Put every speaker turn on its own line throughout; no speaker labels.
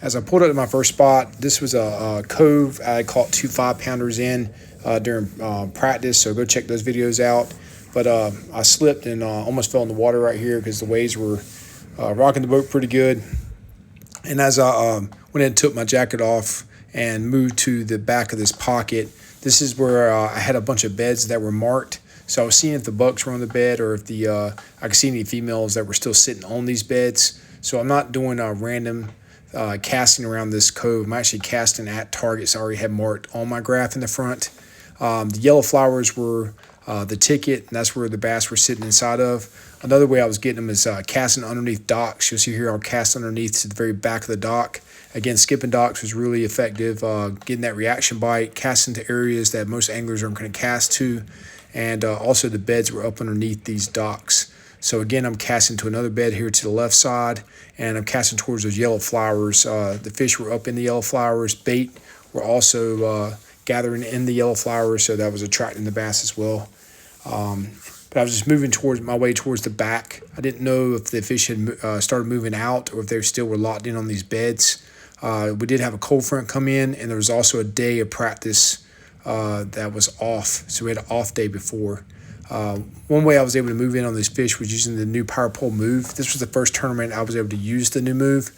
As I pulled up to my first spot, this was a cove. I caught 2 5-pounders in during practice, so go check those videos out. But I slipped and almost fell in the water right here because the waves were rocking the boat pretty good. And as I went in and took my jacket off and moved to the back of this pocket, this is where I had a bunch of beds that were marked. So I was seeing if the bucks were on the bed or if I could see any females that were still sitting on these beds. So I'm not doing a random casting around this cove. I'm actually casting at targets I already had marked on my graph in the front. The yellow flowers were the ticket, and that's where the bass were sitting inside of. Another way I was getting them is casting underneath docks. You'll see here I'll cast underneath to the very back of the dock. Again, skipping docks was really effective, getting that reaction bite, casting to areas that most anglers aren't going to cast to, and also the beds were up underneath these docks. So again, I'm casting to another bed here to the left side, and I'm casting towards those yellow flowers. The fish were up in the yellow flowers. Bait were also gathering in the yellow flowers, so that was attracting the bass as well. But I was just moving my way towards the back. I didn't know if the fish had started moving out or if they still were locked in on these beds. We did have a cold front come in, and there was also a day of practice that was off. So we had an off day before. One way I was able to move in on these fish was using the new power pole move. This was the first tournament I was able to use the new move.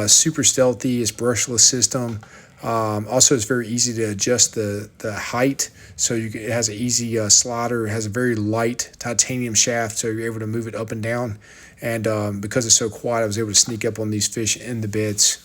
Super stealthy, it's brushless system. Also, it's very easy to adjust the height. So it has an easy slider. It has a very light titanium shaft, so you're able to move it up and down. And because it's so quiet, I was able to sneak up on these fish in the beds.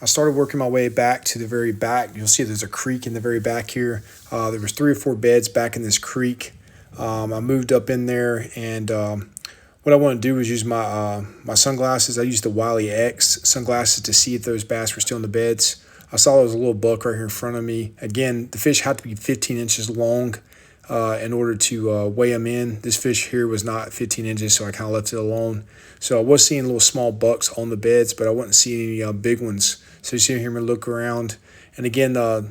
I started working my way back to the very back. You'll see there's a creek in the very back here. There was 3 or 4 beds back in this creek. I moved up in there, and what I want to do is use my my sunglasses. I used the Wiley X sunglasses to see if those bass were still in the beds. I saw there was a little buck right here in front of me. Again, the fish had to be 15 inches long in order to weigh them in. This fish here was not 15 inches, so I kind of left it alone. So I was seeing little small bucks on the beds, but I wasn't seeing any big ones. So you see me look around. And again, a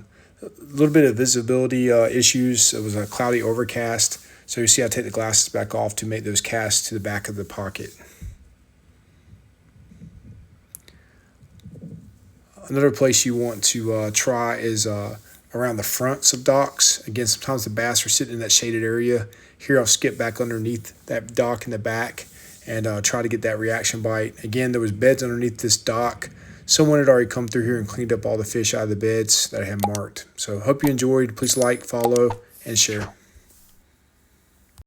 little bit of visibility issues. It was a cloudy overcast. So you see I take the glasses back off to make those casts to the back of the pocket. Another place you want to try is around the fronts of docks. Again, sometimes the bass are sitting in that shaded area. Here I'll skip back underneath that dock in the back and try to get that reaction bite. Again, there was beds underneath this dock. Someone had already come through here and cleaned up all the fish out of the beds that I had marked. So hope you enjoyed. Please like, follow, and share.